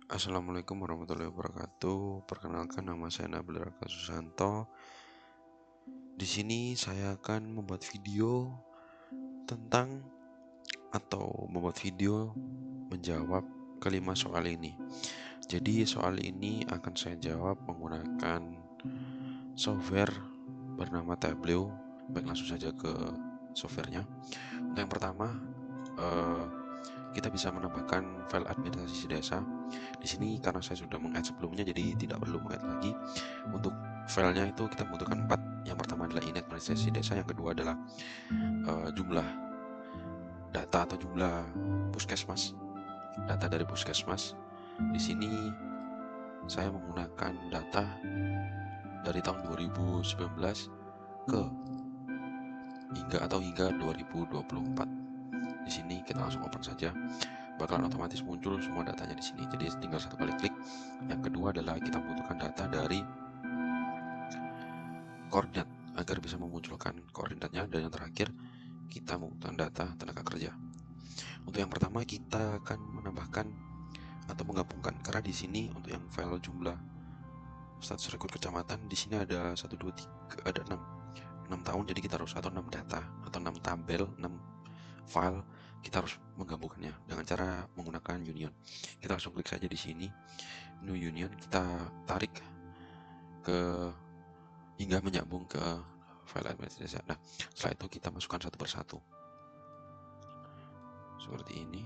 Assalamualaikum warahmatullahi wabarakatuh. Perkenalkan, nama saya Nabil Raka Susanto. Di sini saya akan membuat video tentang menjawab kelima soal ini. Jadi soal ini akan saya jawab menggunakan software bernama Tableau. Baik, langsung saja ke softwarenya. Untuk yang pertama, kita bisa menambahkan file administrasi desa. Di sini karena saya sudah meng-add sebelumnya, jadi tidak perlu meng-add lagi. Untuk filenya itu kita membutuhkan 4. Yang pertama adalah ini administrasi desa, yang kedua adalah jumlah data atau jumlah puskesmas, data dari puskesmas. Di sini saya menggunakan data dari tahun 2019 hingga 2024. Di sini kita langsung open saja, bakalan otomatis muncul semua datanya di sini. Jadi tinggal satu kali klik. Yang kedua adalah kita membutuhkan data dari koordinat agar bisa memunculkan koordinatnya, dan yang terakhir kita membutuhkan data tenaga kerja. Untuk yang pertama kita akan menambahkan atau menggabungkan, karena di sini untuk yang file jumlah status rekod kecamatan di sini ada 1 2 3 ada 6 tahun, jadi kita harus, atau 6 data atau 6 tabel, 6 file, kita harus menggabungkannya dengan cara menggunakan union. Kita langsung klik saja di sini new union, kita tarik ke hingga menyambung ke file administrasi. Nah, setelah itu kita masukkan satu persatu seperti ini.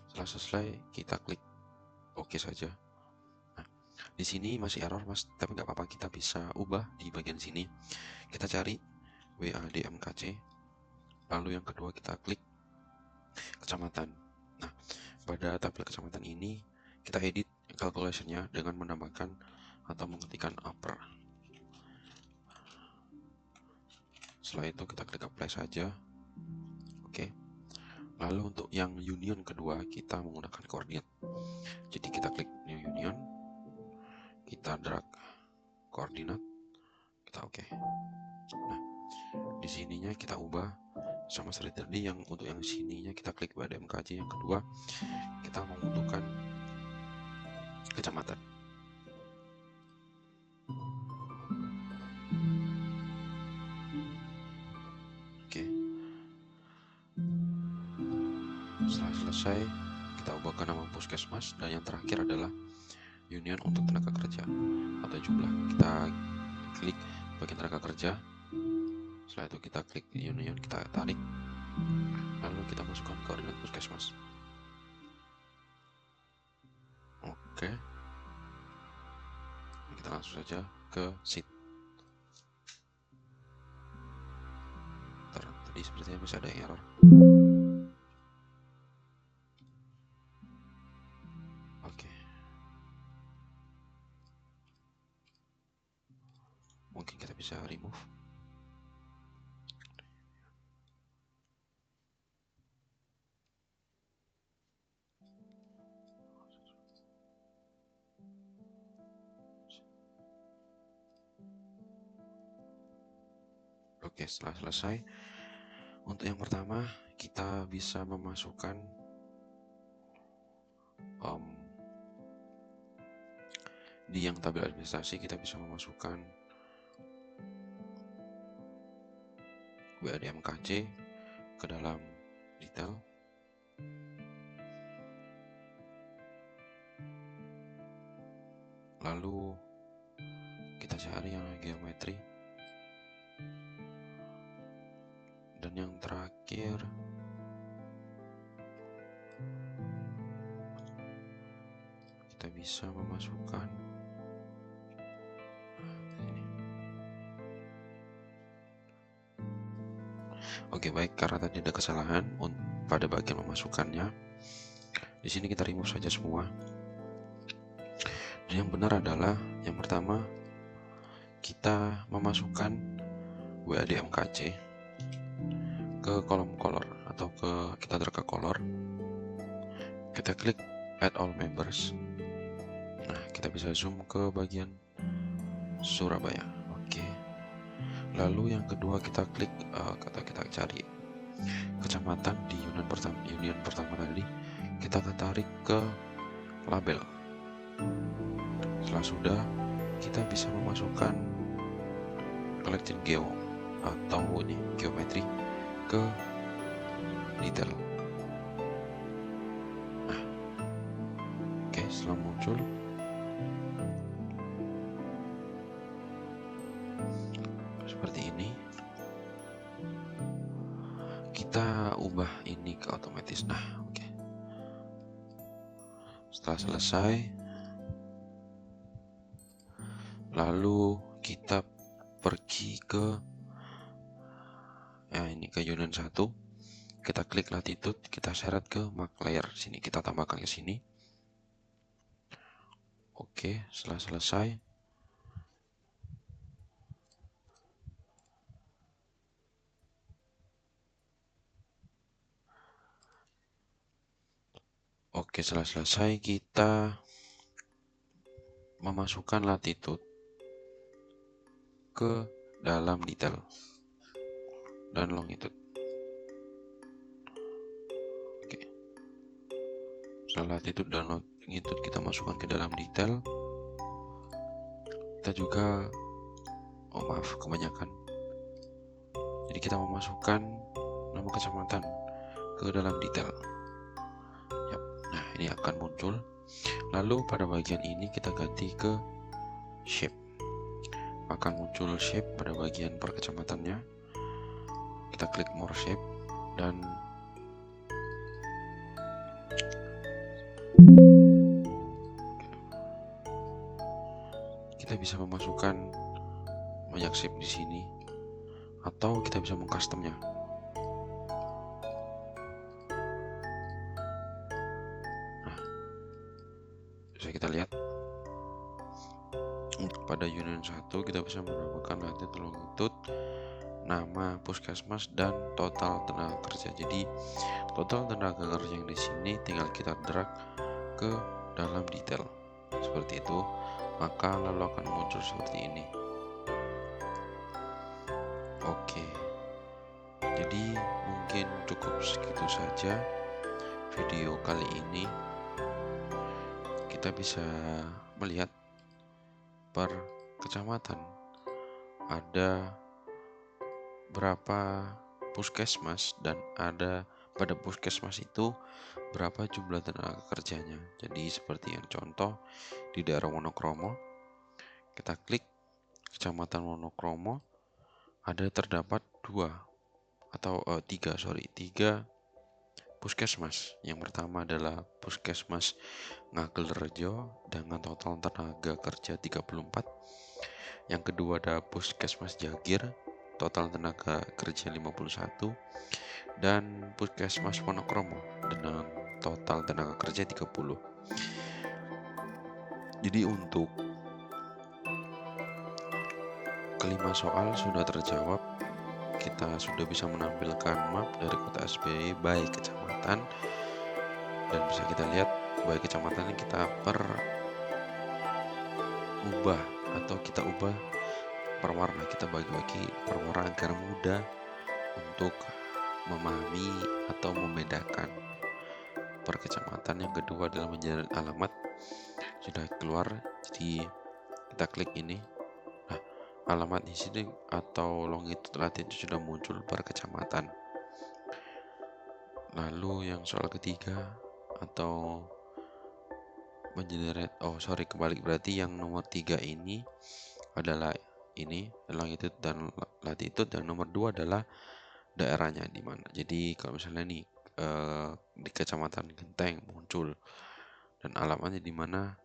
Setelah selesai kita klik OK saja. Nah, di sini masih error mas, tapi nggak apa-apa, kita bisa ubah di bagian sini. Kita cari WADMKC, lalu yang kedua kita klik kecamatan. Nah, pada tabel kecamatan ini kita edit calculation-nya dengan menambahkan atau mengetikkan upper. Setelah itu kita klik apply saja. Oke. Lalu untuk yang union kedua kita menggunakan koordinat. Jadi kita klik new union, kita drag koordinat, kita oke. Nah, di sininya kita ubah sama seperti tadi. Yang untuk yang sininya kita klik WADMKC, yang kedua kita membutuhkan kecamatan. Oke. Setelah selesai kita ubah ke nama puskesmas, dan yang terakhir adalah union untuk tenaga kerja atau jumlah. Kita klik bagian tenaga kerja. Setelah itu kita klik union, kita tarik, lalu kita masukkan koordinat puskesmas. Oke. Kita langsung saja ke sheet. Tadi sepertinya bisa ada error. Oke. Mungkin kita bisa remove. Oke, setelah selesai, untuk yang pertama kita bisa memasukkan di yang tabel administrasi kita bisa memasukkan WADMKC ke dalam detail. Lalu kita cari yang geometri, dan yang terakhir kita bisa memasukkan ini. Oke, baik, karena tadi ada kesalahan pada bagian memasukkannya, di sini kita remove saja semua. Dan yang benar adalah yang pertama kita memasukkan WADMKC ke kolom color atau kita drag ke color, kita klik add all members. Nah, kita bisa zoom ke bagian Surabaya. Oke. Lalu yang kedua kita klik kita cari kecamatan di union pertama tadi, kita akan tarik ke label. Setelah sudah, kita bisa memasukkan collection geo atau ini geometri ke detail. Nah, oke, setelah muncul, seperti ini, kita ubah ini ke otomatis. Nah, oke. Setelah selesai, lalu kita pergi ke ini ke unit 1. Kita klik latitude, kita seret ke mark layer. Sini kita tambahkan ke sini. Oke, setelah selesai, setelah selesai kita memasukkan latitude ke dalam detail dan longitude. Oke. Setelah latitude dan longitude kita masukkan ke dalam detail, kita juga kebanyakan. Jadi kita memasukkan nama kecamatan ke dalam detail. Yap. Nah, ini akan muncul. Lalu pada bagian ini kita ganti ke shape. Akan muncul shape pada bagian per kecamatannya. Kita klik more shape dan kita bisa memasukkan banyak shape di sini, atau kita bisa mengcustomnya. Nah, bisa kita lihat pada unit 1 kita bisa menambahkan latitude, longitude, nama puskesmas, dan total tenaga kerja. Jadi total tenaga kerja yang di sini tinggal kita drag ke dalam detail seperti itu, maka lalu akan muncul seperti ini. Oke, jadi mungkin cukup segitu saja video kali ini. Kita bisa melihat per kecamatan ada berapa puskesmas dan ada pada puskesmas itu berapa jumlah tenaga kerjanya. Jadi seperti yang contoh di daerah Wonokromo, kita klik kecamatan Wonokromo, ada terdapat tiga puskesmas. Yang pertama adalah puskesmas Ngagelrejo dengan total tenaga kerja 34. Yang kedua ada puskesmas Jagir, total tenaga kerja 51, dan puskesmas Wonokromo dengan total tenaga kerja 30. Jadi untuk kelima soal sudah terjawab. Kita sudah bisa menampilkan map dari kota SBY by kecamatan, dan bisa kita lihat by kecamatan yang kita ubah per warna. Kita bagi-bagi per warna agar mudah untuk memahami atau membedakan per kecamatan. Yang kedua adalah menjalin alamat, sudah keluar, jadi kita klik ini. Nah, alamat di sini atau longitude latitude sudah muncul per kecamatan. Lalu yang soal ketiga atau kebalik, berarti yang nomor 3 ini adalah ini longitude dan latitude, dan nomor 2 adalah daerahnya di mana. Jadi kalau misalnya nih di kecamatan Genteng muncul dan alamatnya di mana,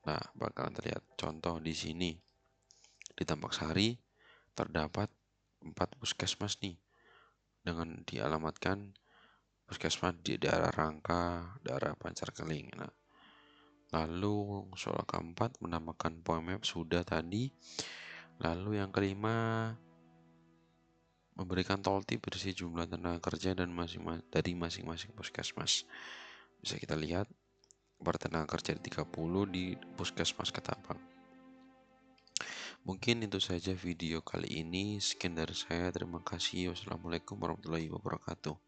nah bakalan terlihat. Contoh di sini di Tambak Sari terdapat 4 puskesmas nih dengan dialamatkan puskesmas di daerah Rangka, daerah Pancarkeling. Nah, lalu soal keempat menambahkan point map sudah tadi. Lalu yang kelima memberikan tooltip berisi jumlah tenaga kerja dan dari masing-masing puskesmas. Bisa kita lihat bertenaga kerja 30 di puskesmas Ketapang. Mungkin itu saja video kali ini. Sekian dari saya. Terima kasih. Wassalamualaikum warahmatullahi wabarakatuh.